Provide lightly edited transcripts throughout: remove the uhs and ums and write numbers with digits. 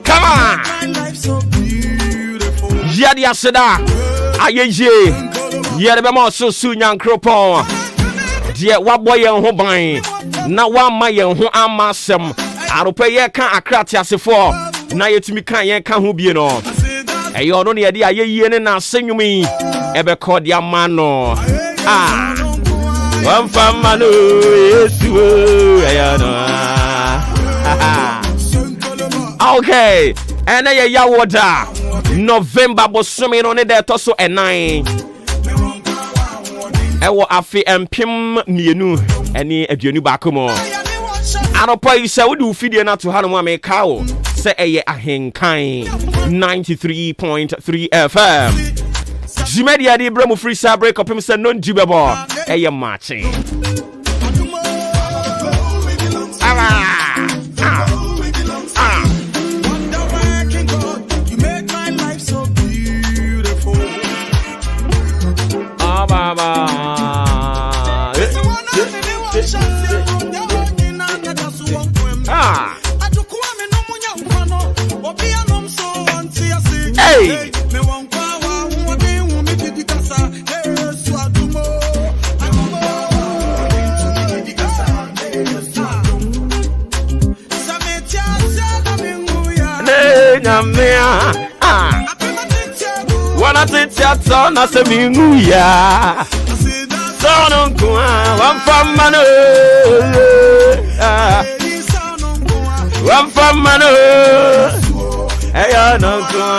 Come on. Yadia Seda. Aye. Yere more so soon, young cropo. Dear, what boy and hobby? Now, one my young who am massam. I'll pay ye can't accrat as for. Now you to me can't who be no. A you don't idea ye and now sing me. Ever called your man no. Ah, one from Manu is okay, and a yawoda. November was swimming on it there also at 9. Ewo afi empim mienu eni aduanu bakomo. Anopa yi se wodu fidie na to hanu ame kawo se eye ahenkan 93.3 FM. Jimedia di bremu free sabre kopim se non jibebo eye Maakye. Hey. Wanna take your na se minguya. Son kwa one from Manu. One from Manu. Hey, no kwa.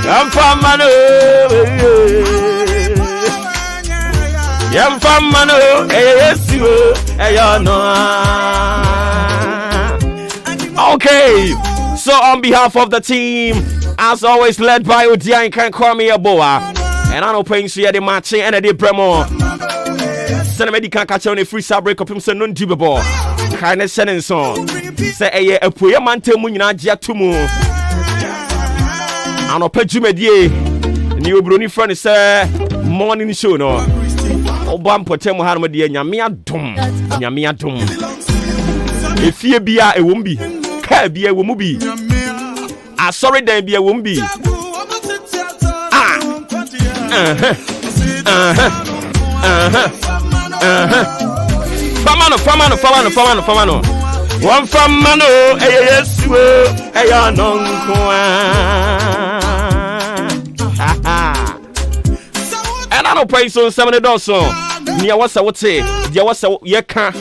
I'm from Manu. I'm from Manu. Yes, you. Hey, no. Okay, so on behalf of the team, as always, led by Odia and can call me a boa, and I know paying so the Maakye and the Bremo. Send a medical catch on a free sabre of him, send non dubable. Kindness sending song. Say a poor man tell me not yet to move. I know Pejumedie, new Bruni friend, sir, morning show no. Obam Potemo Harmody, Yamia Dum, Yamia Dum. If you be a won't be. Be a woman be. Ah, sorry, then be a woman be. Famano. One from Mano, yes, hey, no. And I don't pay so $70. Near what's I would say, there was a ye can't.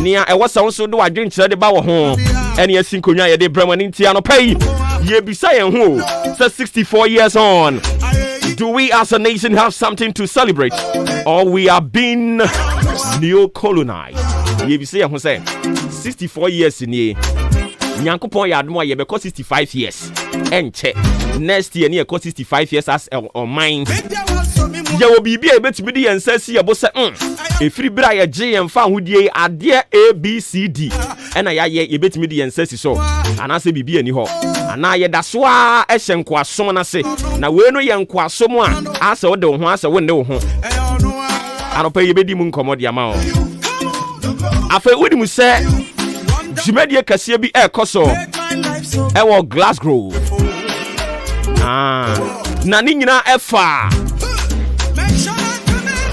Near I was also do I drink to the bower home. And yes, in Konya, de Bremen in Tiano pay. Ye be saying who? So 64 years on. Do we as a nation have something to celebrate? Or we are being neo-colonized? Ye be saying who say 64 years in ye. Nyankopon yadmo ye because 65 years. And check. Next year near 65 years as on mine. Ye will be able to be the ancestor about a free briar G and found who ye are dear A B C D. And I ye bet me the ancestor so. And I say be any ho. And I that's why I send qua someone I say. Now we no young qua someone. I saw the one as a window home. I don't pay you bedi moon commodity amount. I feel with him say Jimedia Cassia be air coso. I walk Glasgow. Nanina Efa.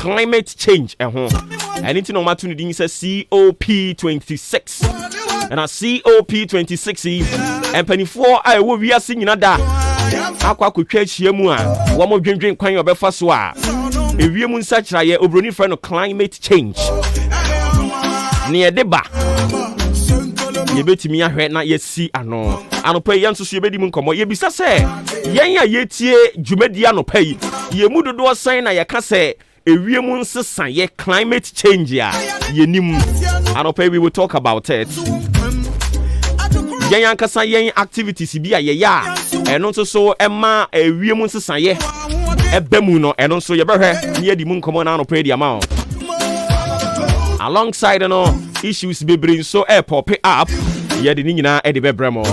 Climate change anything on my tune says COP26 and a COP26 and penny 4 I will be a singing at that aqua could catch yemua one more drink quite your best wa if you moon such a obroni friend of climate change near deba you bet me a head not yet see ano and pay yan so you bet him come ye bisa say yan ye tie Jumedia no pay ye mudu do sign na ye ka say Ewiemu nsesan ye climate change ya yenim anope we will talk about it yen yankasa yen activities bi ye ya eno nso so ema ewiemu nsesan ye ebemu no eno nso ye behwe ne di mu nkomo na anope di ama alongside no issues bebre so pop up ye di nyina e de bebremo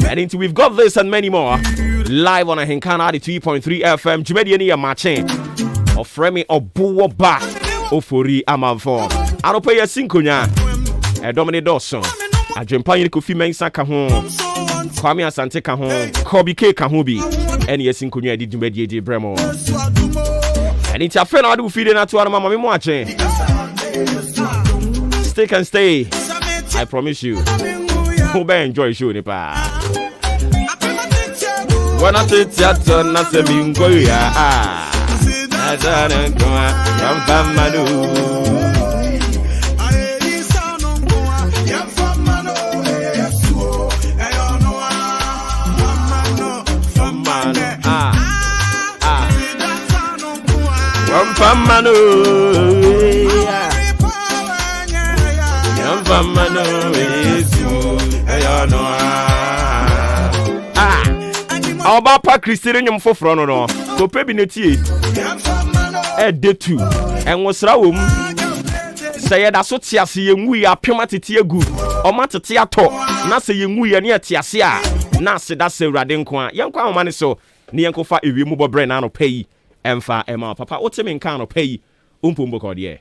and into we've got this and many more live on a Hinkana 2.3 FM. Jumedi ni ya Maakye. Ofremi Obuoba Ofori Amanfo. Anope ya sinkonya. Domini Dawson. Adwempa yini Kofi Mensa ka ho. Kwame Asante ka ho. Kobi K ka ho bi. Eni ya sinkonya di Jumedi di Bremo. Eni ti afena wadu fide na to mama me mo ache. Stick and stay. I promise you. Who be enjoy show ni pa. Wana tetiato na se mingo ya. Azana kwa yampamanu. Yampamanu. Yampamanu esu ayano. Oba pa Christian nyom foforo no ko pe bi netie de tu enwosra wom say da so tiase yenwu ya pema tete agu o ma tete ato na se yenwu ye ne tiase a na se da se urade nko a yenkwa homa ne so ne yenkofa ewie mu bobre na no pay emfa ema papa woteme nka no pay umpombo ko de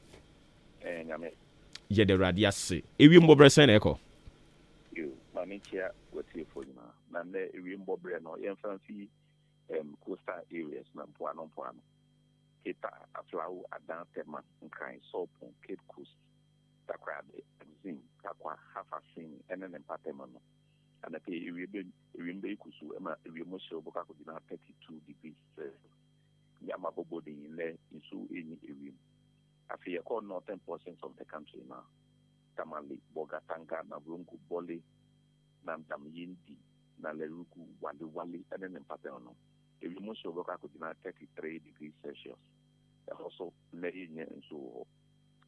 nyame ye de urade ase ewie mu bobre sen na eko yo mamichia wotie fonyina na ne ewie mu bobre no yemfa fi coastal areas na mpoano kita aflawo adan tema nkran sopon Cape Coast takrade zin takwa hafasin enen empatema no ana pe ewie kusu ema ewie mo show boka ko dina 32 degrees yama bobodi ile isu eni ewie afi ya ko northern portions of the country na Tamale Bogatanga na Brungu Bole na Ndamyindi na Lerugu wali enen empatema no ewie mo show boka ko dina 33 degrees Celsius. Also, Nerinia and so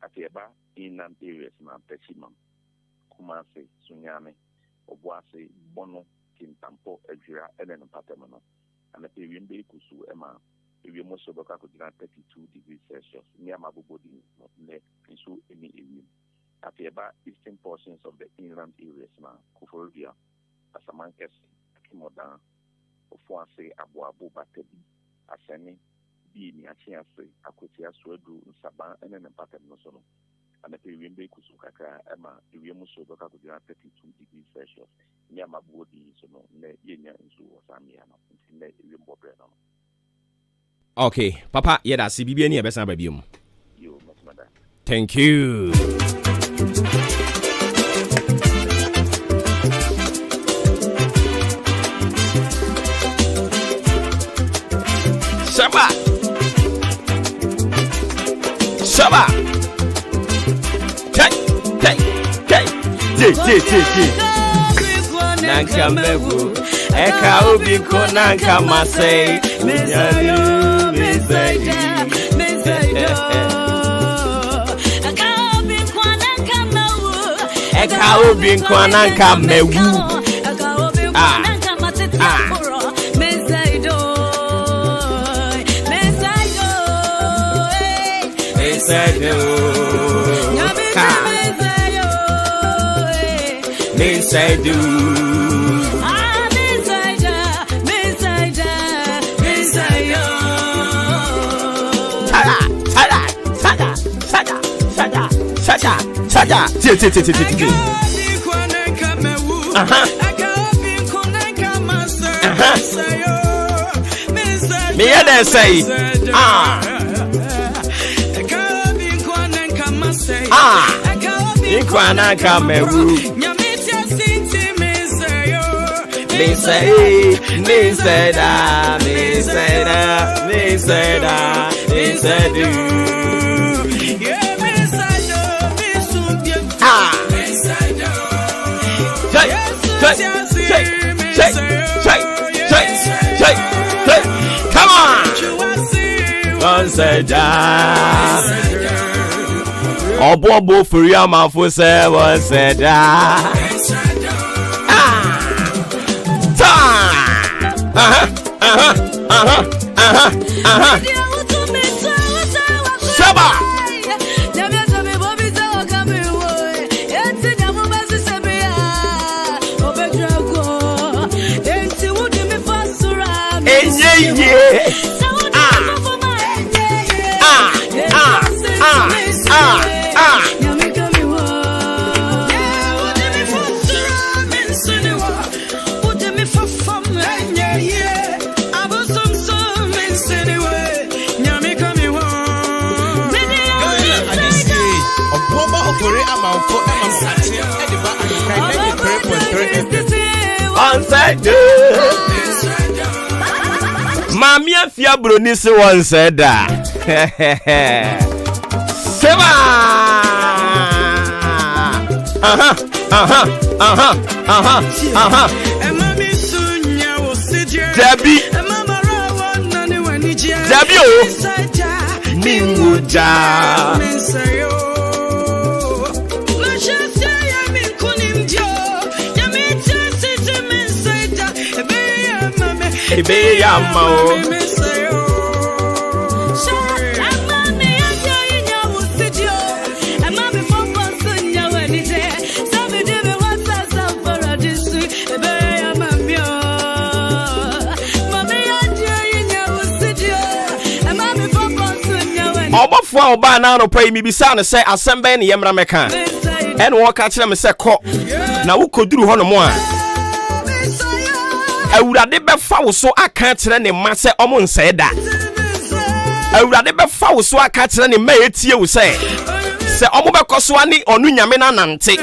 Atieba, inland areas na Pechimam, Kumase, Sunyane, Obuase, Bono, Kintampo, Ejira, and then Patamano, and the Pirimbay Kusu, Emma, if most of the 32 degrees Celsius, near Mabubodi, near Pisu, any area. Atieba, eastern portions of the inland areas na Kuforia, Asamankes, Kimodan, Ofuase, Abuabu Batebi, Aseni. Bi ni achiase akotia soadu nsaba ene ne pattern no so no ana pe wiembe kusu kakra ema wiemu so doka ko 32 degrees Celsius ni amabodi so no ne yenya nsu osamia no ne wiembo bre no. Okay papa yeda si bibia ni ebesa ba biom yo masmada. Thank you. Shaba Nanka mebu Eka ubi ko nanka masei Minyanu miseji Eka ubi ko nanka mewu Mesaidu me ya say Ikwana kamewu Me say come on one say Obuoba Ofori Amanfo say one say Shaba Obuoba Ofori Amanfo Mami afia broni se won said that. Sema. Debbie. Debbie oh. Minguja. Ebe ya mao. Obafo oba na no pay mi bisa no say asembe ne yemra meka. En wo ka kire me say ko. Na wo koduru ho no mo a. Awurade befa wo so aka kire ne ma se omo nsɛ da. Awurade befa wo so aka kire ne ma etie wo se omo bekoso ani onu nyame na nante.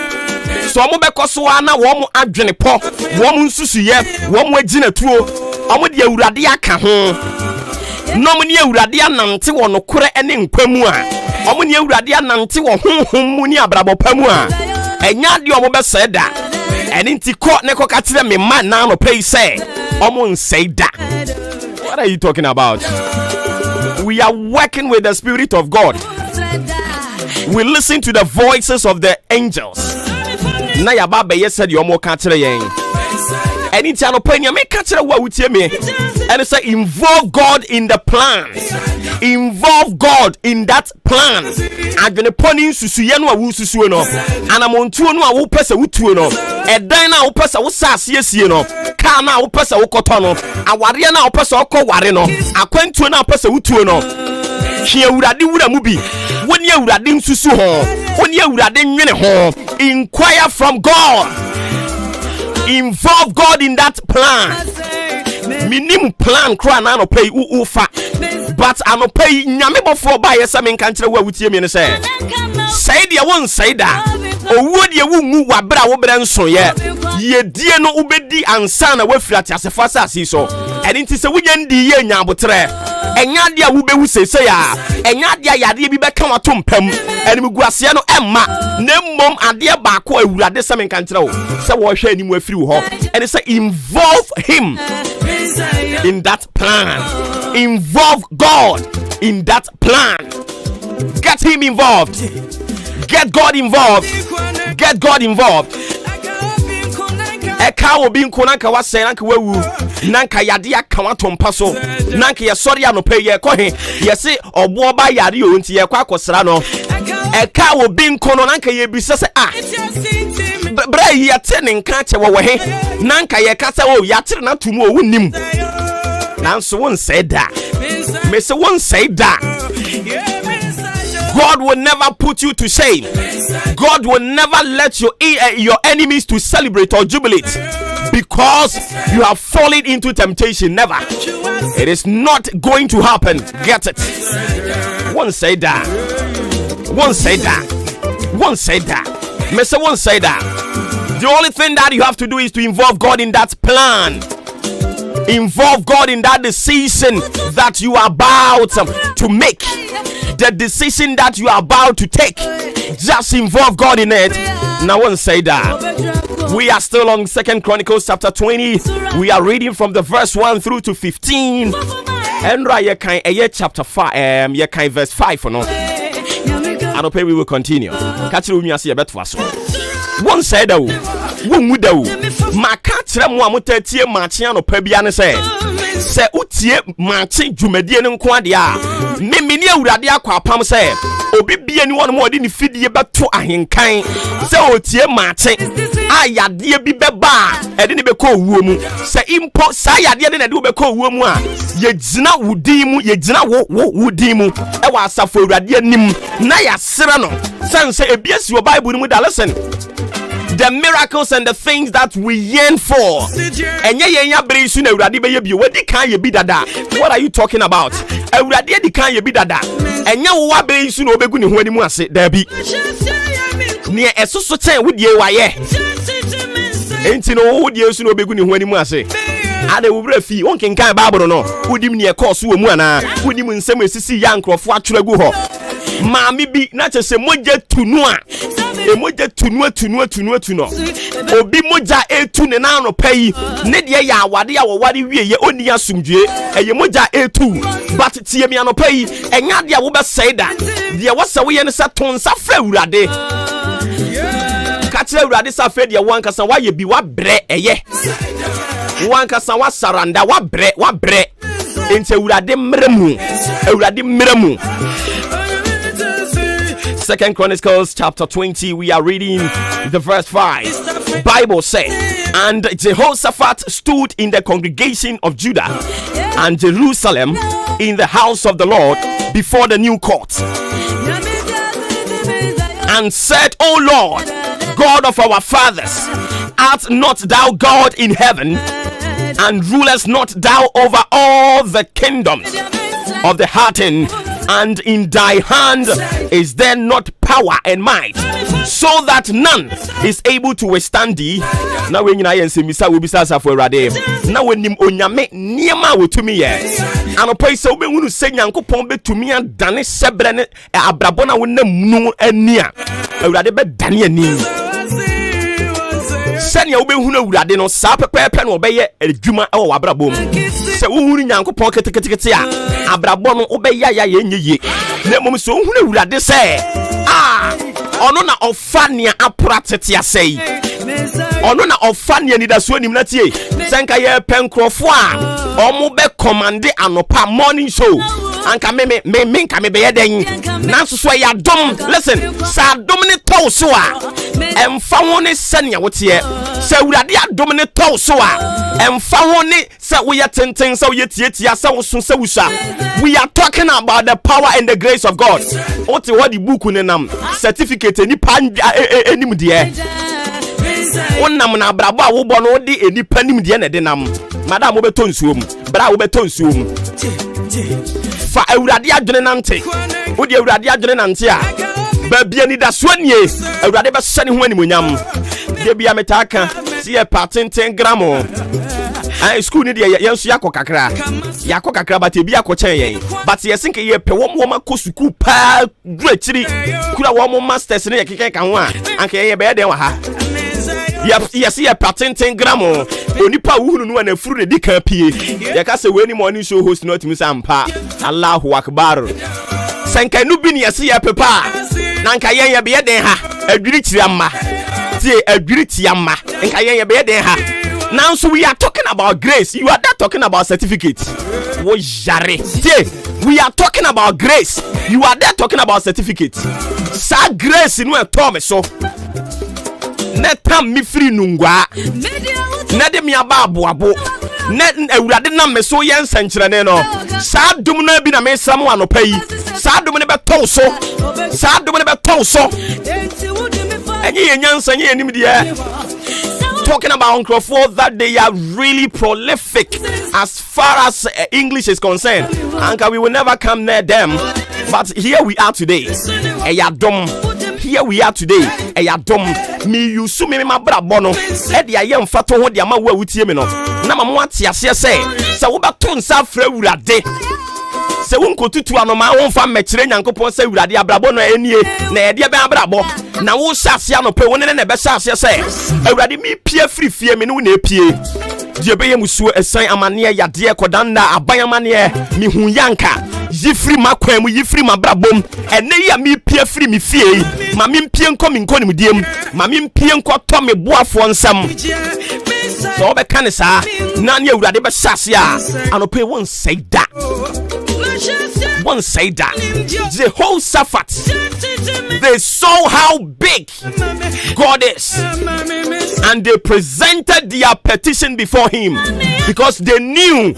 So omo bekoso na wo mo adwene pɔ, wo mo nsusuye, wo mo agina tuo, omo de awurade aka ho. No muni awurade anante wo no kore ene nkwamu a omo ne awurade anante wo honhom mu ni abrabopamu a enya de omo besɛ da ene nti ko ne ko ka kire me man na no pay say omo nsɛ da. What are you talking about? We are working with the Spirit of God. We listen to the voices of the angels. Na ya ba be said your mo ka kire yen anytime no panya me ka kire wa wutie me and say involve God in the plans. Involve God in that plan. Adwene poni susuye no a wu susuo no anamontuo no a wo pese wutuo no edan na wo pese wo sasiesie no ka na wo pese wo koto no aware na wo pese okọ ware no akwantuo na wo pese wutuo no hwe awurade wura mu bi woni awurade nsusu ho woni awurade nwene ho. Inquire from God. Involve God in that plan. Minimum plan kra na no pay ufa. But I no pay nyame bofo ba yesa men kan kire wa wutie me ne say dia won say da owo de wungu wa bra wo bra nso ye die no ubedi ansa na wafira tiasefa asase so eni nti se wunya ndi ye nya abotre enya de a wo bewu sese ya enya de yade bi beka wato mpam eni mguase no emma na mmom ade ba ko awurade se men kan kire wo se wo hwe ani mu afiri wo ho eni say involve him in that plan. Involve God in that plan. Get him involved. Get God involved. Get God involved. Eka wo bi nkonanka wa se nanka wawu nanka yade aka watompa so nanka ye sori anope ye ko he ye se obuoba yade o nti ye kwa akosra no eka wo bi nkono nanka ye bi se bra ye te ne nka che wo he nanka ye ka se wo ya tere na tumu o wonnim nanso won say that me say won say that God will never put you to shame. God will never let your enemies to celebrate or jubilate because you have fallen into temptation. Never. It is not going to happen. Get it? Won't say that. Won't say that. Won't say that. Me say won't say that. The only thing that you have to do is to involve God in that plan. Involve God in that decision that you are about to make. The decision that you are about to take, just involve God in it. Now, I won't say that. We are still on 2 Chronicles chapter 20. We are reading from the verse 1 through to 15. And right, chapter 5, verse 5 for no. And okay, we will continue. Catch you when see a bet for us. One said, one would do. My catch them one would tell Maakye no Pebiane say utie Maakye Jumedian Quadia. Mimini ne awurade akwa pam say obi bia ni won mo de ne fidie beto ahenkan say otie Maakye ayade bi beba e de ne beko owuo mu say impo say ayade de ne de beko owuo mu a ye gina wudin mu ye gina wudin mu e wa asafo awurade anim na ya sere no sense ebiasi wo Bible mu da. Listen, the miracles and the things that we yearn for. Enye yenya bere su na awurade be ye bi wodi kan ye bi dada. What are you talking about? Awurade di kan ye bi dada. Enye wo wa bere su na obegu ne ho ani mu ase da bi. Ne esoso chen wodie wa ye. Enti no wodie su na obegu ne ho ani mu ase. Ade wo bra fi won kenkan Bible no. Wodim ne course wo mu ana. Wodim nsem esisi ya nkrofo atweregu ho. Maami bi na chese moja tunu a emoja tunu obi moja etu ne na no pai ne de ya awade ya woware wie ye oni asumdue eye moja etu but tie mi anopai enya de wo be saida de wo se wo ye ne se tonsa fra awurade ka kire awurade sa fe de wan kasa wa ye bi wa bre eye wan kasa wa saranda wa bre ente awurade mremu. 2 Chronicles chapter 20, we are reading the verse 5. Bible says, and Jehoshaphat stood in the congregation of Judah and Jerusalem in the house of the Lord before the new court, and said, O Lord, God of our fathers, art not thou God in heaven, and rulest not thou over all the kingdoms of the hearten? And in thy hand is there not power and might, so that none is able to withstand thee? Now when you say misa will be sasa for rade. Now when him onyame niema wo to me ye. Ano pay so be wunu say Nyankopon be to me and dane sebrene abrabona wonam nu ania. Awurade be dane ani. Senya wobehunu awurade no saa pepepe no obeye adwuma e wo abrabom. Se wo hunu Nyankopon ketekete a abrabo no obeya ya yenye na mom so hunu awurade se ono na ofania apratete asei ono na ofania nidaso anim na tie senka ye penkrofo a omo be commande anopa morning show anka me nka me be yeden nanso so ya dom. Listen, sa dom ne to so a emfa woni senya wotie sa awurade adom ne to so a emfa woni sa wo ye tenten sa wo ye tietia sa wo so sa wusa. We are talking about the power and the grace of God. What the book nenam certificate ni pan enim de wonam na brabo a wo bo no de enipa nim de na de nam madam wo beto nsuom bra wo beto nsuom fa awurade adwene nante wo de awurade adwene nante a ba bia ni da so nie awurade be sane ho animonyam de bia metaka si e patenten gramo school ni de yenso yakokakra but ebi akochen yen but yesinke ye pe wo ma ko school pa duachiri kura wo masters ni yekeke kan ho a anka ye be den wa ha yes ye patenten gramo onipa wuhunu no na furu de dika pie ye ka se we ni morning show host not mi sampa Allahu akbar senka nu bi ni yes ye pepa nanka ye be den ha adwiri kiriamma tie adwiri tiamma nka ye be den ha. Now, so we are talking about grace. You are not talking about certificate. We are talking about grace. You are there talking about certificate. Sa grace in where Thomas so. Netam mi free nungwa. Nede mi ababu abo. Net ewurade na me so yen sankyerene no. Sa dum na bi na me sam ano pai. Sa dum ne be ton so. Sa dum ne be ton so. Enye yenyansa enye enim de. Talking about Uncle that they are really prolific as far as English is concerned. Anka, we will never come near them. But here we are today. Here we are today. Me you su me ma bra bono. E dia ye mfato ho dia ma wa wutie me no. Na ma mo ate ase se wo beto nsa fra wurade. Se wo nkotutu anoma wo mfa mekire Nyankopon se wurade abrabo no enie na ye dia be abrabo. Na wo hyase anope wo ne be hyase se awurade mi pie frifie me no na epie die be yemusuo esan amane yade kodanda aban amane mi hu yanka yifri makwan mu yifri mabrabom ene ya mi pie fri mi fie ma mi pie nko mi nko nimdiem ma mi pie nko to me boafo nsam so be kan sa na ne awurade be hyase a anope won saida One say that Jehoshaphat, they saw how big God is, and they presented their petition before him because they knew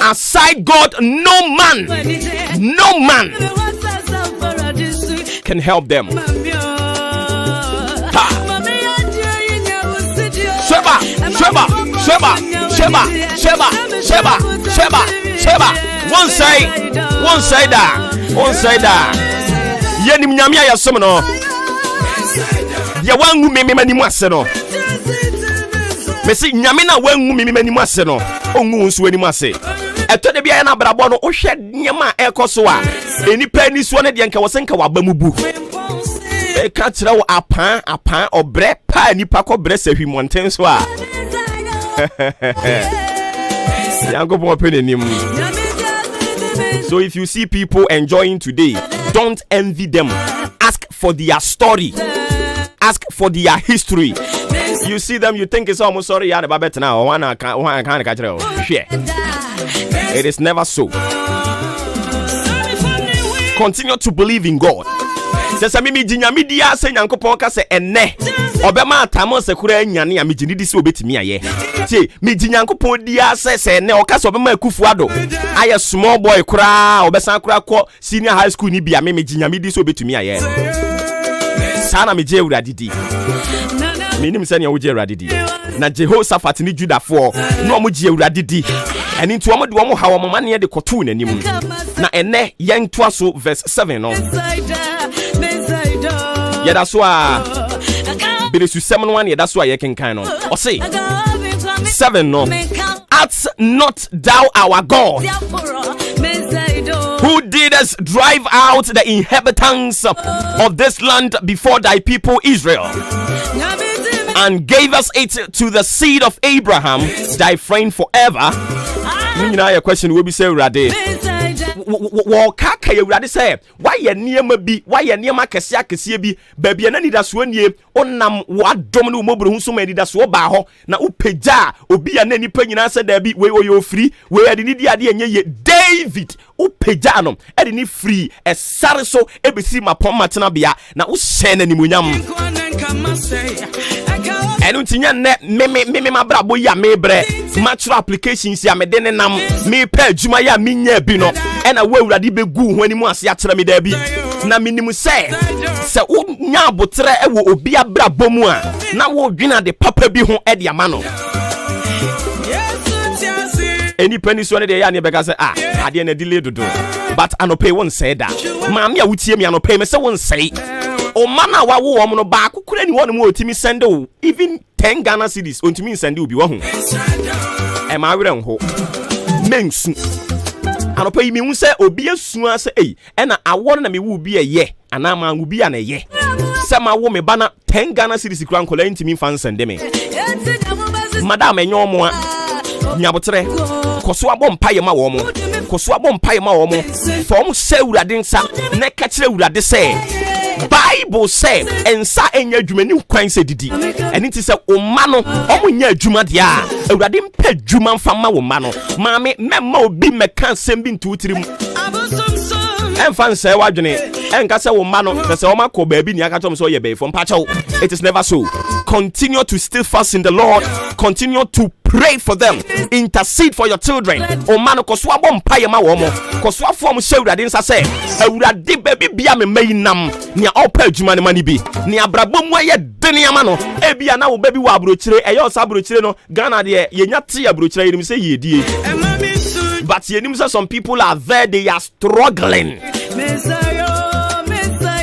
aside God, no man can help them. Sheba. One say that. Yenim nyamia ya som no. Ye wangu me manimu ase no. Me si nyame na wangu me manimu ase no. Ongu nso animu ase. Eto de bia na brabo no ohwe nyama ekoso a enipa ni so ne de nka wosenka waba mu bu. E ka kire wo apan obre pa nipa ko bre sahwi monten so a. So if you see people enjoying today, don't envy them. Ask for their story. Ask for their history. You see them, you think it's almost sorry. It is never so. Continue to believe in God. Sesa mimi jinyami dia se nyankopon ka se enne obema atamo se kura nyane ya mejini di se obetimi aye tie mi jinyankopon dia se enne o ka se obema akufu ado aye small boy kura obesan kura ko senior high school ni bia me jinyami di se obetimi aye sana meje ewradidi minim se ne wo je ewradidi na Jehoshaphat ni Judafo no mo je ewradidi eni nti omo de omo ha omo mane de kotu nanim na enne yen toa so verse 7 no. Yeah, that's why. But it's 7:1. Yeah, that's why you can kind of. Or say 7. No, art not thou our God, who did us drive out the inhabitants of this land before thy people Israel, and gave us it to the seed of Abraham, thy friend forever. You know your question will be say Rade. Kaka Rade say, why ye near me? Why ye near my Casia be? Baby, and any that's 1 year. Onam what domino mobile so many that's what baho na upeja obi an any penny answer there be where you free where the need idea ye David upeja no e ni free e sare so ebesi mapom matena bia na wo sene ni munyam enu tinya ne me mabrabo ya mebre match applications ya me de nam me pa adwuma ya menya bi no e na wo awurade begu ho animu ase akere me da bi na minimu se wo nya abotre e wo obi abrabo mu a na wo dwina de papa bi ho e de ama no any penny so ne de ya ne beka se ade na delay dodo but anope won say that maami a wutie me anope me se won say o mana wa wo no ba akukura ni won mu otimi send o even 10 Ghana cedis ontimi send obi wo ho e ma were ho mensu anope mi hu se obi asu ase e na awo na me wu bi eye ana ma wu bi ana ye se ma wo me bana 10 Ghana cedis kura nkola ntimi fan send me madam enyo mo a nyabotre koso abom paye ma wo mo koso abom paye ma wo mo fom se urade nsa na ka kire urade se Bible say ensa enya adwuma ni kwan se didi eni ti se o ma no omo nya adwuma de a urade mpa adwuma mfa ma wo ma no maame memma obi meka sem bi ntu tirim enfan se wadwene enka se wo ma no se o ma ko ba bi ni aka tom so ye be fo mpa chawo. It is never so. Continue to still fast in the Lord. Continue to pray for them. Intercede for your children. O man koso abom paye ma wo mo. Koso afom hye urade nsa se. Urade baby bia me mayinam. Nia opa adwuma ne mani bi. Nia brabo mu aye dene ama no. E bia na wo baby wa abrochire. Eyo sa abrochire no. Ghana de yenya te abrochire yinim se yedie. But yenim say some people are there, they are struggling.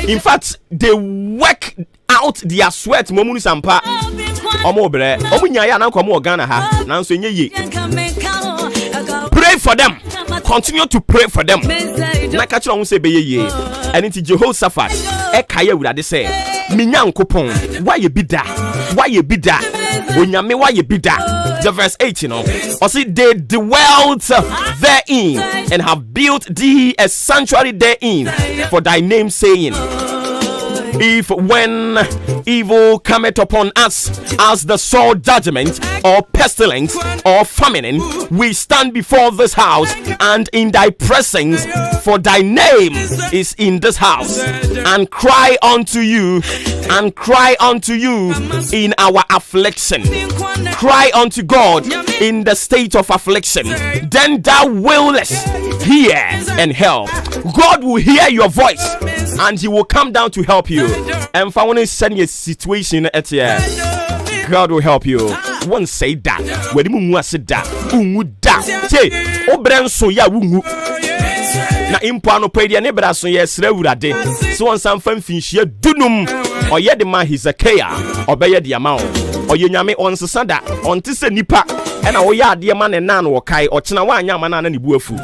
In fact, they work out their sweat momunu sampa omo bre omo nyaya na nko mo Ghana ha nanso enye ye. Pray for them. Continue to pray for them. Na ka kire won se be ye aniti Jehoshaphat e kaya urade se minyankopon why ye bida onyame why ye bida. The verse 8 or see they dwelt therein and have built thee a sanctuary therein for thy name, saying, if when evil cometh upon us as the sword, judgment, or pestilence, or famine, we stand before this house and in thy presence, for thy name is in this house, and cry unto you in our affliction. Cry unto God in the state of affliction. Then thou willest hear and help. God will hear your voice and he will come down to help you. And if I want to send you a situation at here, God will help you. One say that. When you say that, say, Obrenso ya wungu. Na impo ano pedi ne braso ye sra wurade. So on sam fam finhia dunum. Oye de ma Hezekiah, obeye de ama o. Oye nyame onsesa da, onte se nipa. E na wo ya ade ma ne nan wo kai, o kena wa anya ma na ne bu afu.